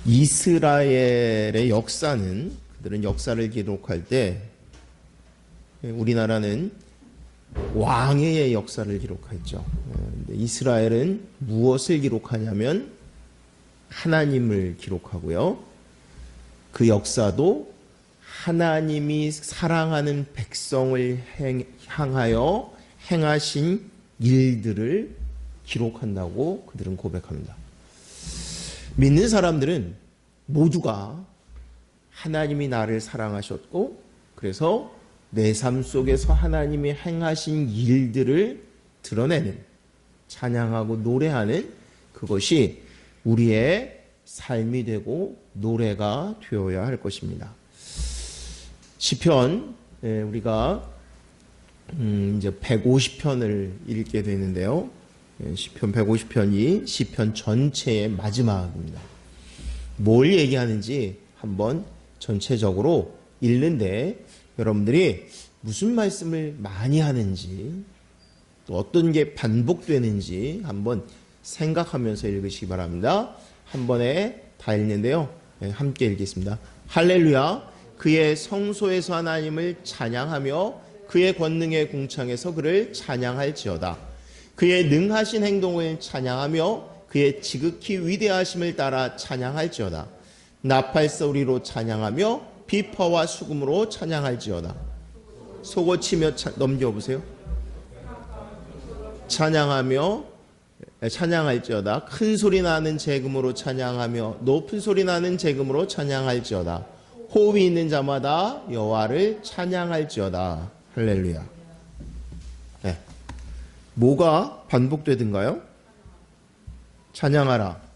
이스라엘의 역사는, 그들은 역사를 기록할 때 우리나라는 왕의 역사를 기록했죠. 이스라엘은 무엇을 기록하냐면 하나님을 기록하고요. 그 역사도 하나님이 사랑하는 백성을 향하여 행하신 일들을 기록한다고 그들은 고백합니다. 믿는 사람들은 모두가 하나님이 나를 사랑하셨고, 그래서 내 삶 속에서 하나님이 행하신 일들을 드러내는, 찬양하고 노래하는 그것이 우리의 삶이 되고 노래가 되어야 할 것입니다. 시편, 우리가 이제 150편을 읽게 되는데요. 시편 150편이 시편 전체의 마지막입니다. 뭘 얘기하는지 한번 전체적으로 읽는데 여러분들이 무슨 말씀을 많이 하는지, 또 어떤 게 반복되는지 한번 생각하면서 읽으시기 바랍니다. 한 번에 다 읽는데요. 함께 읽겠습니다. 할렐루야. 그의 성소에서 하나님을 찬양하며 그의 권능의 궁창에서 그를 찬양할지어다. 그의 능하신 행동을 찬양하며 그의 지극히 위대하심을 따라 찬양할지어다. 나팔 소리로 찬양하며 비파와 수금으로 찬양할지어다. 속옷치며 넘겨보세요. 찬양할지어다. 큰 소리 나는 재금으로 찬양하며 높은 소리 나는 재금으로 찬양할지어다. 호흡이 있는 자마다 여호와를 찬양할지어다. 할렐루야. 네. 뭐가 반복되든가요? 찬양하라.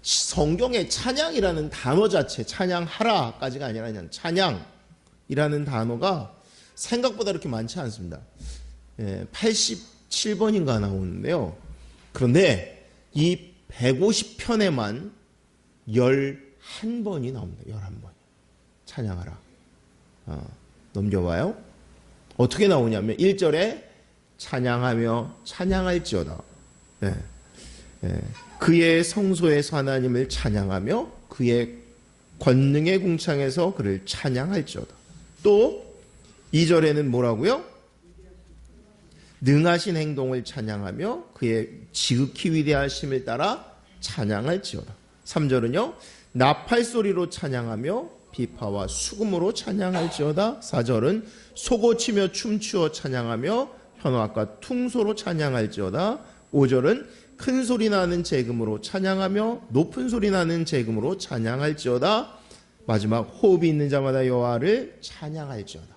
성경에 찬양이라는 단어 자체, 찬양하라까지가 아니라 그냥 찬양이라는 단어가 생각보다 그렇게 많지 않습니다. 87번인가 나오는데요. 그런데 이 150편에만 11번이 나옵니다. 11번. 찬양하라. 넘겨봐요. 어떻게 나오냐면 1절에 찬양하며 찬양할지어다. 그의 성소에서 하나님을 찬양하며 그의 권능의 궁창에서 그를 찬양할지어다. 또 2절에는 뭐라고요? 능하신 행동을 찬양하며 그의 지극히 위대하심을 따라 찬양할지어다. 3절은요. 나팔 소리로 찬양하며 비파와 수금으로 찬양할지어다. 4절은 속옷치며 춤추어 찬양하며 현악과 퉁소로 찬양할지어다. 5절은 큰 소리 나는 재금으로 찬양하며 높은 소리 나는 재금으로 찬양할지어다. 마지막 호흡이 있는 자마다 여호와를 찬양할지어다.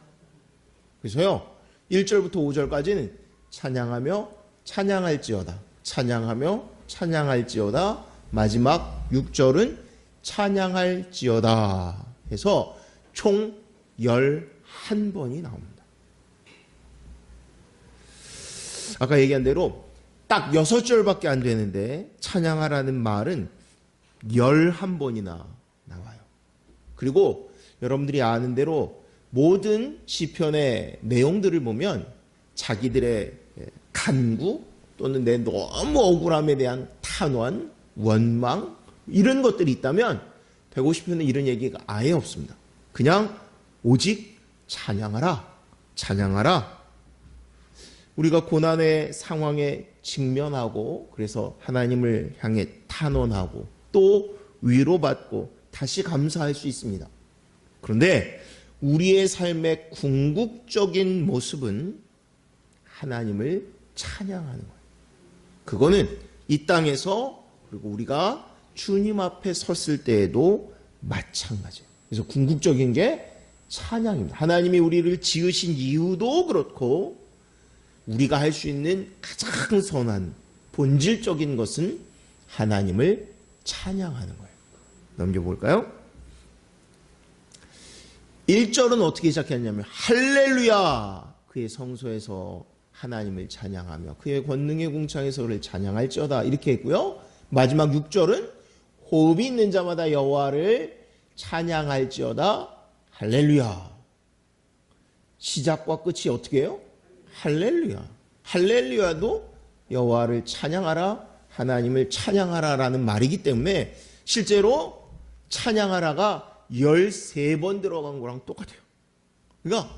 그래서요 1절부터 5절까지는 찬양하며 찬양할지어다, 찬양하며 찬양할지어다. 마지막 6절은 찬양할지어다 해서 총 11번이 나옵니다. 아까 얘기한 대로 딱 6절밖에 안 되는데 찬양하라는 말은 11번이나 나와요. 그리고 여러분들이 아는 대로 모든 시편의 내용들을 보면 자기들의 간구 또는 내 너무 억울함에 대한 탄원, 원망 이런 것들이 있다면 150편은 이런 얘기가 아예 없습니다. 그냥 오직 찬양하라, 찬양하라. 우리가 고난의 상황에 직면하고 그래서 하나님을 향해 탄원하고 또 위로받고 다시 감사할 수 있습니다. 그런데 우리의 삶의 궁극적인 모습은 하나님을 찬양하는 거예요. 그거는 이 땅에서 그리고 우리가 주님 앞에 섰을 때에도 마찬가지예요. 그래서 궁극적인 게 찬양입니다. 하나님이 우리를 지으신 이유도 그렇고 우리가 할 수 있는 가장 선한 본질적인 것은 하나님을 찬양하는 거예요. 넘겨볼까요? 1절은 어떻게 시작했냐면 할렐루야 그의 성소에서 하나님을 찬양하며 그의 권능의 궁창에서 그를 찬양할지어다 이렇게 했고요. 마지막 6절은 호흡이 있는 자마다 여호와를 찬양할지어다 할렐루야. 시작과 끝이 어떻게 해요? 할렐루야. 할렐루야도 여호와를 찬양하라, 하나님을 찬양하라라는 말이기 때문에 실제로 찬양하라가 13번 들어간 거랑 똑같아요. 그러니까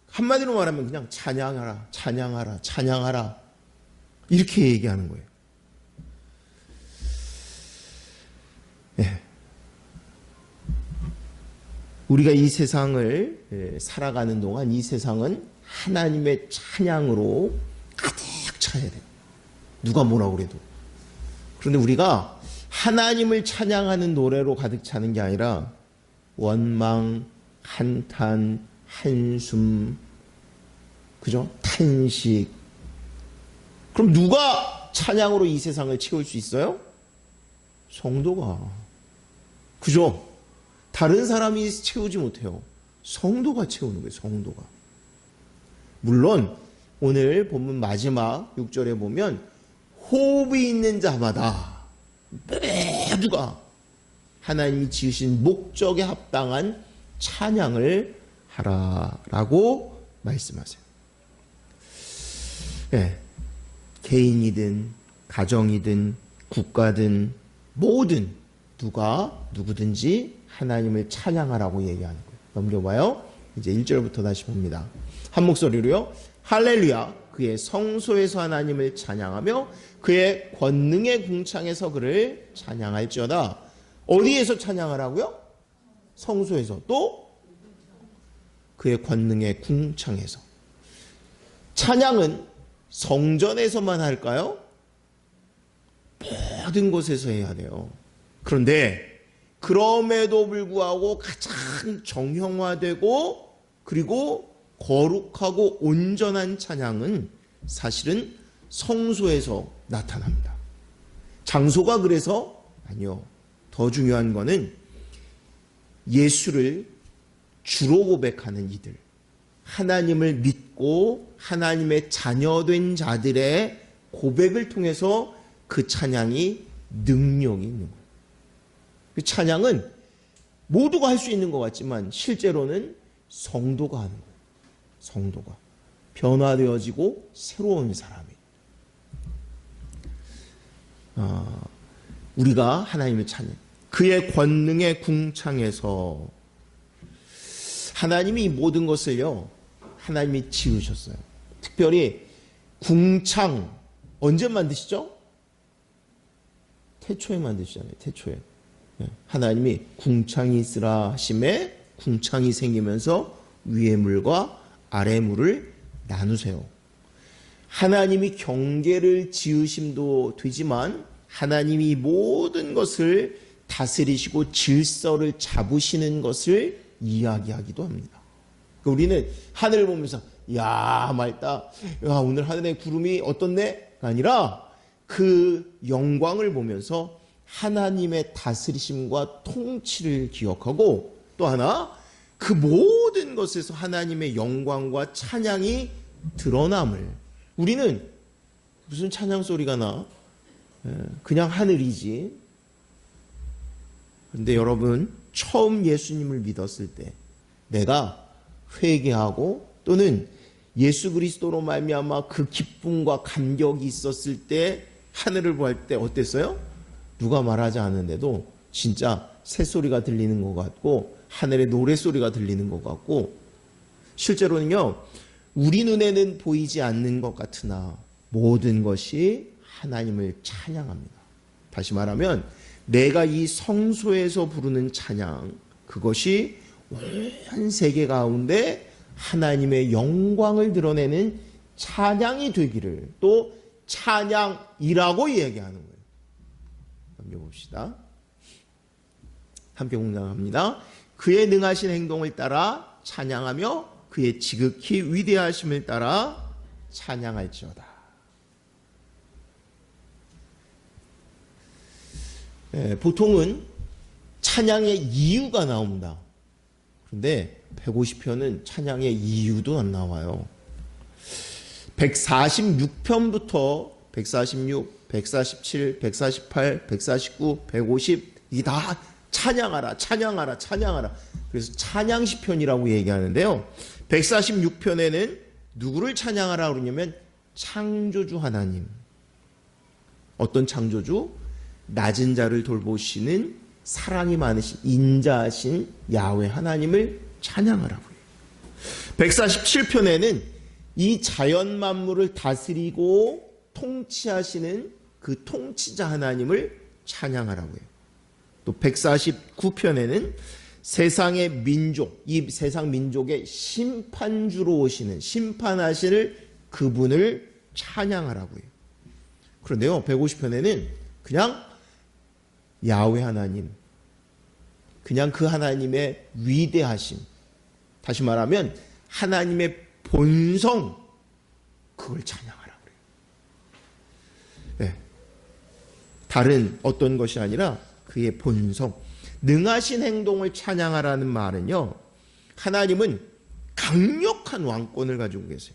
한마디로 말하면 그냥 찬양하라, 찬양하라, 찬양하라 이렇게 얘기하는 거예요. 네. 우리가 이 세상을 살아가는 동안 이 세상은 하나님의 찬양으로 가득 차야 돼요. 누가 뭐라고 그래도. 그런데 우리가 하나님을 찬양하는 노래로 가득 차는 게 아니라 원망, 한탄, 한숨, 그죠? 탄식. 그럼 누가 찬양으로 이 세상을 채울 수 있어요? 성도가. 그죠? 다른 사람이 채우지 못해요. 성도가 채우는 거예요. 성도가. 물론 오늘 본문 마지막 6절에 보면 호흡이 있는 자마다 모두가 하나님이 지으신 목적에 합당한 찬양을 하라라고 말씀하세요. 네. 개인이든 가정이든 국가든 모든 누구든지 하나님을 찬양하라고 얘기하는 거예요. 넘겨봐요. 이제 1절부터 다시 봅니다. 한 목소리로요. 할렐루야. 그의 성소에서 하나님을 찬양하며 그의 권능의 궁창에서 그를 찬양할지어다. 어디에서 찬양하라고요? 성소에서. 또 그의 권능의 궁창에서. 찬양은 성전에서만 할까요? 모든 곳에서 해야 돼요. 그런데 그럼에도 불구하고 가장 정형화되고 그리고 거룩하고 온전한 찬양은 사실은 성소에서 나타납니다. 장소가 그래서 아니요. 더 중요한 거는 예수를 주로 고백하는 이들, 하나님을 믿고 하나님의 자녀된 자들의 고백을 통해서 그 찬양이 능력이 있는 거예요. 그 찬양은 모두가 할 수 있는 것 같지만 실제로는 성도가 하는 거예요. 성도가 변화되어지고 새로운 사람이. 우리가 하나님을 찬양. 그의 권능의 궁창에서 하나님이 이 모든 것을요. 하나님이 지으셨어요. 특별히 궁창 언제 만드시죠? 태초에 만드시잖아요. 태초에. 하나님이 궁창이 있으라 하심에 궁창이 생기면서 위의 물과 아래 물을 나누세요. 하나님이 경계를 지으심도 되지만 하나님이 모든 것을 다스리시고 질서를 잡으시는 것을 이야기하기도 합니다. 우리는 하늘을 보면서 야 맑다, 야 오늘 하늘에 구름이 어떻네? 아니라 그 영광을 보면서 하나님의 다스리심과 통치를 기억하고 또 하나 그 모든 것에서 하나님의 영광과 찬양이 드러남을. 우리는 무슨 찬양 소리가 나? 그냥 하늘이지. 그런데 여러분 처음 예수님을 믿었을 때 내가 회개하고 또는 예수 그리스도로 말미암아 그 기쁨과 감격이 있었을 때 하늘을 보할 때 어땠어요? 누가 말하지 않는데도 진짜 새소리가 들리는 것 같고 하늘의 노래소리가 들리는 것 같고 실제로는요. 우리 눈에는 보이지 않는 것 같으나 모든 것이 하나님을 찬양합니다. 다시 말하면 내가 이 성소에서 부르는 찬양 그것이 온 세계 가운데 하나님의 영광을 드러내는 찬양이 되기를 또 찬양이라고 이야기하는 거예요. 넘겨봅시다. 함께 공감합니다. 그의 능하신 행동을 따라 찬양하며 그의 지극히 위대하심을 따라 찬양할지어다. 보통은 찬양의 이유가 나옵니다. 그런데 150편은 찬양의 이유도 안 나와요. 146편부터 146, 147, 148, 149, 150 이게 다 찬양하라, 찬양하라, 찬양하라. 그래서 찬양시편이라고 얘기하는데요. 146편에는 누구를 찬양하라 그러냐면 창조주 하나님. 어떤 창조주? 낮은 자를 돌보시는 사랑이 많으신 인자하신 야훼 하나님을 찬양하라고요. 147편에는 이 자연 만물을 다스리고 통치하시는 그 통치자 하나님을 찬양하라고요. 또 149편에는 세상의 민족, 이 세상 민족의 심판주로 오시는 심판하실 그분을 찬양하라고요. 그런데요, 150편에는 그냥 야훼 하나님, 그냥 그 하나님의 위대하심, 다시 말하면 하나님의 본성, 그걸 찬양하라고 그래요. 네. 다른 어떤 것이 아니라 그의 본성, 능하신 행동을 찬양하라는 말은요, 하나님은 강력한 왕권을 가지고 계세요.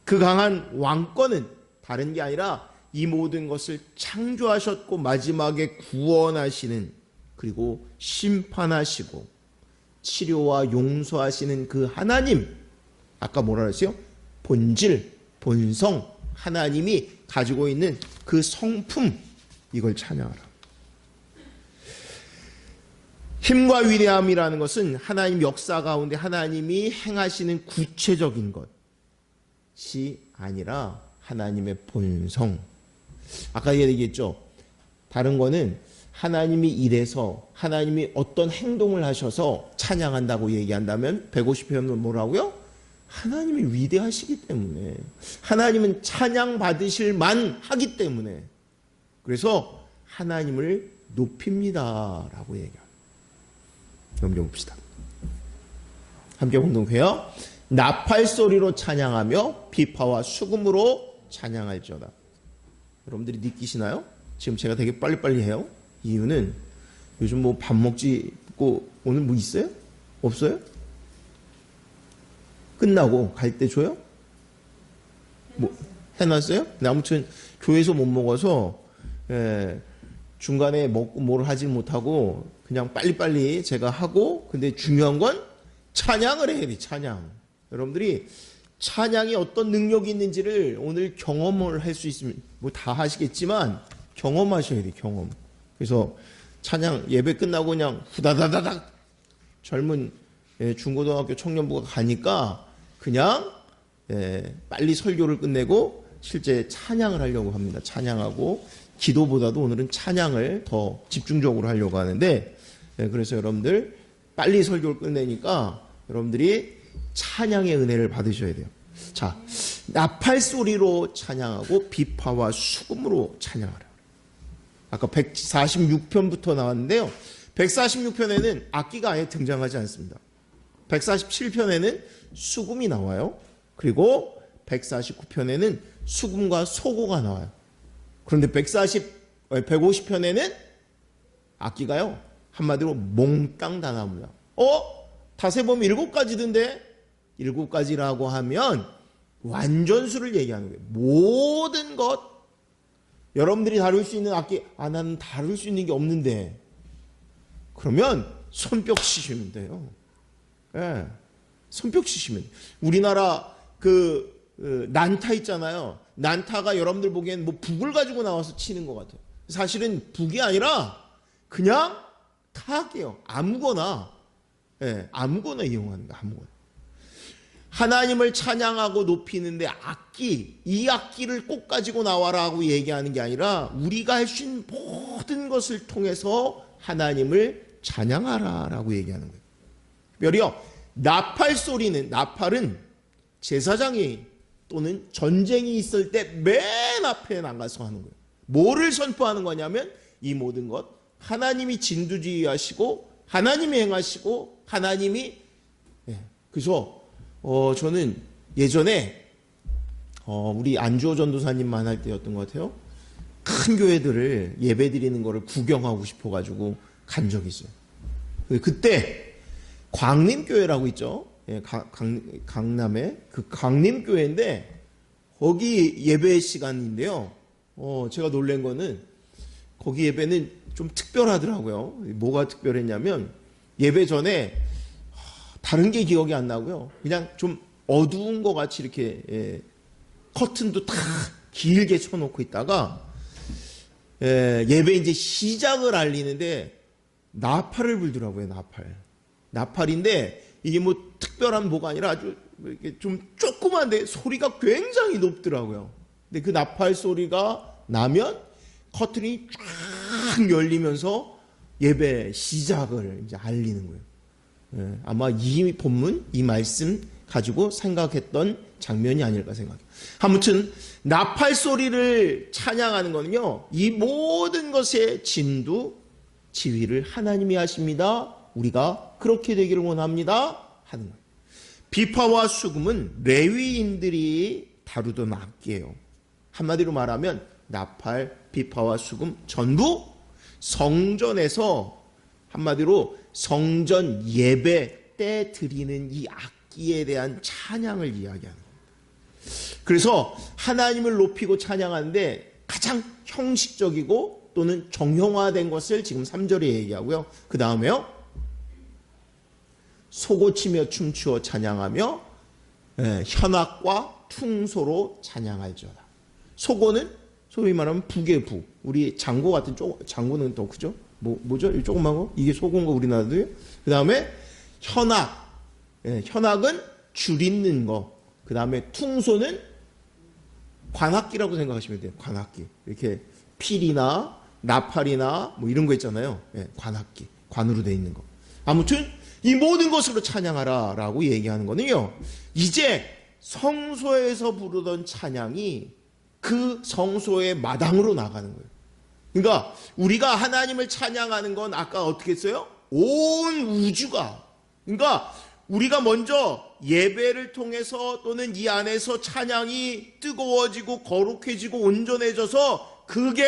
그 강한 왕권은 다른 게 아니라 이 모든 것을 창조하셨고 마지막에 구원하시는, 그리고 심판하시고 치료와 용서하시는 그 하나님, 아까 뭐라 그랬어요? 본질, 본성, 하나님이 가지고 있는 그 성품, 이걸 찬양하라. 힘과 위대함이라는 것은 하나님 역사 가운데 하나님이 행하시는 구체적인 것이 아니라 하나님의 본성. 아까 얘기했죠. 다른 거는 하나님이 이래서 하나님이 어떤 행동을 하셔서 찬양한다고 얘기한다면 150편은 뭐라고요? 하나님이 위대하시기 때문에, 하나님은 찬양받으실 만하기 때문에, 그래서 하나님을 높입니다 라고 얘기합니다. 넘겨봅시다. 함께 공동해요. 나팔소리로 찬양하며 비파와 수금으로 찬양할지어다. 여러분들이 느끼시나요? 지금 제가 되게 빨리빨리 해요. 이유는 요즘 뭐 밥 먹고 오늘 뭐 있어요? 없어요? 끝나고 갈 때 줘요? 뭐 해놨어요? 아무튼 교회에서 못 먹어서 중간에 먹고 뭘 하지 못하고 그냥 빨리빨리 제가 하고, 근데 중요한 건 찬양을 해야 돼. 찬양. 여러분들이 찬양이 어떤 능력이 있는지를 오늘 경험을 할 수 있으면 뭐 다 하시겠지만 경험하셔야 돼. 경험. 그래서 찬양 예배 끝나고 그냥 후다다다닥 젊은 중고등학교 청년부가 가니까 그냥 빨리 설교를 끝내고 실제 찬양을 하려고 합니다. 찬양하고 기도보다도 오늘은 찬양을 더 집중적으로 하려고 하는데, 그래서 여러분들 빨리 설교를 끝내니까 여러분들이 찬양의 은혜를 받으셔야 돼요. 자, 나팔 소리로 찬양하고 비파와 수금으로 찬양하라. 아까 146편부터 나왔는데요. 146편에는 악기가 아예 등장하지 않습니다. 147편에는 수금이 나와요. 그리고 149편에는 수금과 소고가 나와요. 그런데 150편에는 악기가요, 한마디로 몽땅 다 나옵니다. 다세 보면 7가지던데? 7가지라고 하면 완전수를 얘기하는 거예요. 모든 것, 여러분들이 다룰 수 있는 악기, 나는 다룰 수 있는 게 없는데, 그러면 손뼉 치시면 돼요. 예, 손뼉 치시면. 우리나라 난타 있잖아요. 난타가 여러분들 보기엔 뭐 북을 가지고 나와서 치는 것 같아요. 사실은 북이 아니라 그냥 타악이에요. 아무거나, 아무거나 이용하는 거야. 아무거나. 하나님을 찬양하고 높이는데 이 악기를 꼭 가지고 나와라고 얘기하는 게 아니라 우리가 할 수 있는 모든 것을 통해서 하나님을 찬양하라라고 얘기하는 거예요. 특별히요, 나팔은 제사장이 또는 전쟁이 있을 때 맨 앞에 나가서 하는 거예요. 뭐를 선포하는 거냐면 이 모든 것, 하나님이 진두지휘하시고 하나님이 행하시고 하나님이, 그래서 저는 예전에 우리 안주호 전도사님만 할 때였던 것 같아요. 큰 교회들을 예배 드리는 거를 구경하고 싶어가지고 간 적이 있어요. 그때 광림교회라고 있죠. 강남에 그 광림교회인데 거기 예배 시간인데요. 제가 놀란 거는 거기 예배는 좀 특별하더라고요. 뭐가 특별했냐면 예배 전에 다른 게 기억이 안 나고요. 그냥 좀 어두운 것 같이 이렇게 커튼도 다 길게 쳐놓고 있다가 예배 이제 시작을 알리는데 나팔을 불더라고요. 나팔인데 이게 뭐 특별한 뭐가 아니라 아주 이렇게 좀 조그만데 소리가 굉장히 높더라고요. 근데 그 나팔 소리가 나면 커튼이 쫙 열리면서 예배 시작을 이제 알리는 거예요. 아마 이 본문, 이 말씀 가지고 생각했던 장면이 아닐까 생각해요. 아무튼 나팔 소리를 찬양하는 거는요, 이 모든 것의 진두, 지휘를 하나님이 하십니다. 우리가 그렇게 되기를 원합니다. 하는 거예요. 비파와 수금은 레위인들이 다루던 악기예요. 한마디로 말하면 나팔, 비파와 수금 전부 성전에서, 한마디로 성전 예배 때 드리는 이 악기에 대한 찬양을 이야기하는 겁니다. 그래서 하나님을 높이고 찬양하는데 가장 형식적이고 또는 정형화된 것을 지금 3절에 얘기하고요. 그 다음에요, 소고치며 춤추어 찬양하며 현악과 퉁소로 찬양할지어다. 소고는 소위 말하면 북의 부. 우리 장고 같은 장고는 더 크죠? 뭐죠? 이 조그만 거? 이게 소고인가 우리나라도요? 그 다음에 현악. 현악은 줄 있는 거. 그 다음에 퉁소는 관악기라고 생각하시면 돼요. 관악기. 이렇게 필이나 나팔이나 뭐 이런 거 있잖아요. 관악기. 관으로 돼 있는 거. 아무튼 이 모든 것으로 찬양하라 라고 얘기하는 거는요, 이제 성소에서 부르던 찬양이 그 성소의 마당으로 나가는 거예요. 그러니까 우리가 하나님을 찬양하는 건 아까 어떻게 했어요? 온 우주가, 그러니까 우리가 먼저 예배를 통해서 또는 이 안에서 찬양이 뜨거워지고 거룩해지고 온전해져서 그게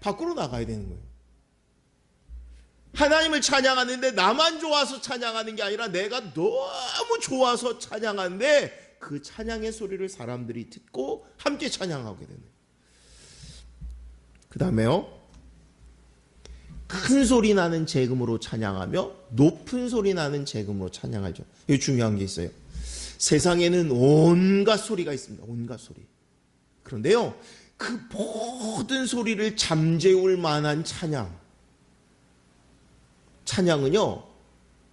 밖으로 나가야 되는 거예요. 하나님을 찬양하는데 나만 좋아서 찬양하는 게 아니라 내가 너무 좋아서 찬양하는데 그 찬양의 소리를 사람들이 듣고 함께 찬양하게 되는 거예요. 그 다음에요, 큰 소리 나는 재금으로 찬양하며 높은 소리 나는 재금으로 찬양하죠. 이게 중요한 게 있어요. 세상에는 온갖 소리가 있습니다. 온갖 소리. 그런데요, 그 모든 소리를 잠재울 만한 찬양은요,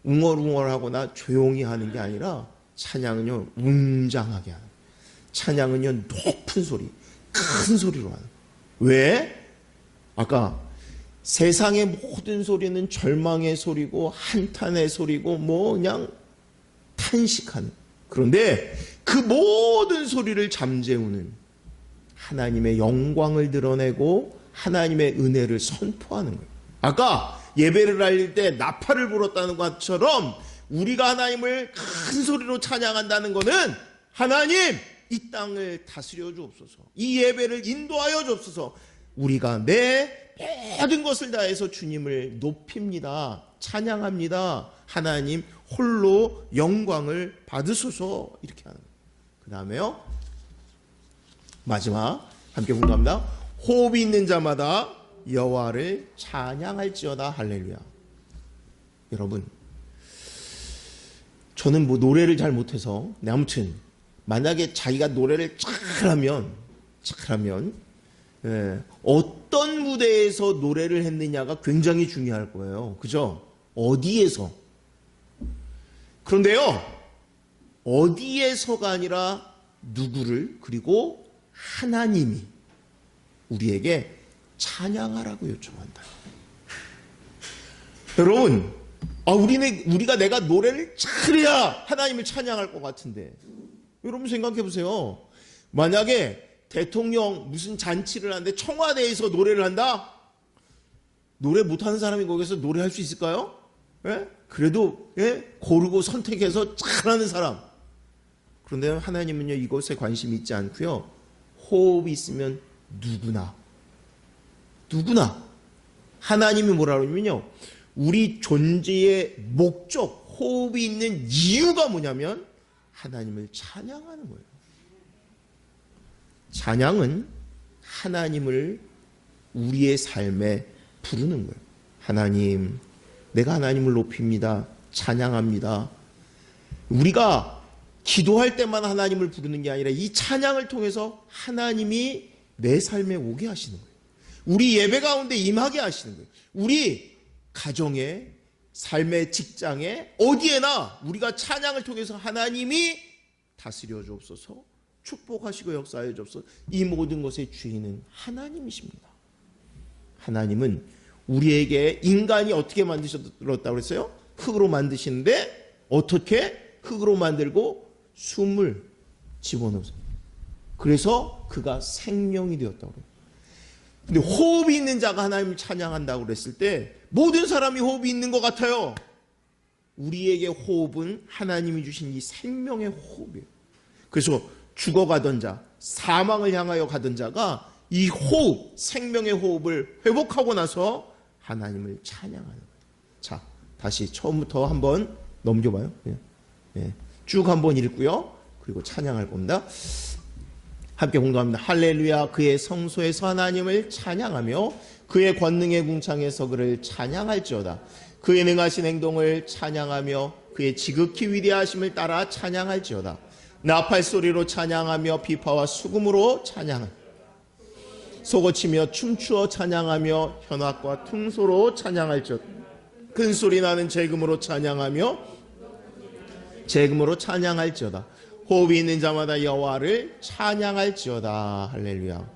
웅얼웅얼하거나 조용히 하는 게 아니라 찬양은요, 웅장하게 하는, 찬양은요, 높은 소리, 큰 소리로 하는. 왜? 아까 세상의 모든 소리는 절망의 소리고 한탄의 소리고 뭐 그냥 탄식하는. 그런데 그 모든 소리를 잠재우는 하나님의 영광을 드러내고 하나님의 은혜를 선포하는 거예요. 아까 예배를 알릴 때 나팔을 불었다는 것처럼 우리가 하나님을 큰 소리로 찬양한다는 것은 하나님, 이 땅을 다스려 주옵소서, 이 예배를 인도하여 주옵소서, 우리가 내 모든 것을 다해서 주님을 높입니다, 찬양합니다, 하나님 홀로 영광을 받으소서, 이렇게 하는 거예요. 그 다음에요, 마지막 함께 공부합니다. 호흡이 있는 자마다 여호와를 찬양할지어다. 할렐루야. 여러분, 저는 뭐 노래를 잘 못해서, 아무튼 만약에 자기가 노래를 잘하면 어떤 무대에서 노래를 했느냐가 굉장히 중요할 거예요. 그죠? 어디에서. 그런데요, 어디에서가 아니라 누구를, 그리고 하나님이 우리에게 찬양하라고 요청한다. 여러분, 우리가 내가 노래를 잘해야 하나님을 찬양할 것 같은데, 여러분 생각해 보세요. 만약에 대통령 무슨 잔치를 하는데 청와대에서 노래를 한다? 노래 못하는 사람이 거기서 노래할 수 있을까요? 예? 그래도 고르고 선택해서 잘하는 사람. 그런데 하나님은요, 이것에 관심이 있지 않고요, 호흡이 있으면 누구나 하나님이 뭐라 그러냐면요, 우리 존재의 목적, 호흡이 있는 이유가 뭐냐면 하나님을 찬양하는 거예요. 찬양은 하나님을 우리의 삶에 부르는 거예요. 하나님, 내가 하나님을 높입니다, 찬양합니다. 우리가 기도할 때만 하나님을 부르는 게 아니라 이 찬양을 통해서 하나님이 내 삶에 오게 하시는 거예요. 우리 예배 가운데 임하게 하시는 거예요. 우리 가정에, 삶의 직장에, 어디에나 우리가 찬양을 통해서 하나님이 다스려 주옵소서, 축복하시고 역사해 주옵소서. 이 모든 것의 주인은 하나님이십니다. 하나님은 우리에게 인간이 어떻게 만드셨다고 그랬어요? 흙으로 만드시는데 어떻게 흙으로 만들고 숨을 집어넣으세요. 그래서 그가 생명이 되었다고 그래요. 근데 호흡이 있는 자가 하나님을 찬양한다고 그랬을 때 모든 사람이 호흡이 있는 것 같아요. 우리에게 호흡은 하나님이 주신 이 생명의 호흡이에요. 그래서 죽어가던 자, 사망을 향하여 가던 자가 이 호흡, 생명의 호흡을 회복하고 나서 하나님을 찬양하는 거예요. 자, 다시 처음부터 한번 넘겨봐요. 쭉 한번 읽고요. 그리고 찬양할 겁니다. 함께 공동합니다. 할렐루야. 그의 성소에서 하나님을 찬양하며 그의 권능의 궁창에서 그를 찬양할지어다. 그의 능하신 행동을 찬양하며 그의 지극히 위대하심을 따라 찬양할지어다. 나팔 소리로 찬양하며 비파와 수금으로 찬양할, 소고치며 춤추어 찬양하며 현악과 퉁소로 찬양할지어다. 큰 소리 나는 재금으로 찬양하며 재금으로 찬양할지어다. 호흡이 있는 자마다 여호와를 찬양할지어다. 할렐루야.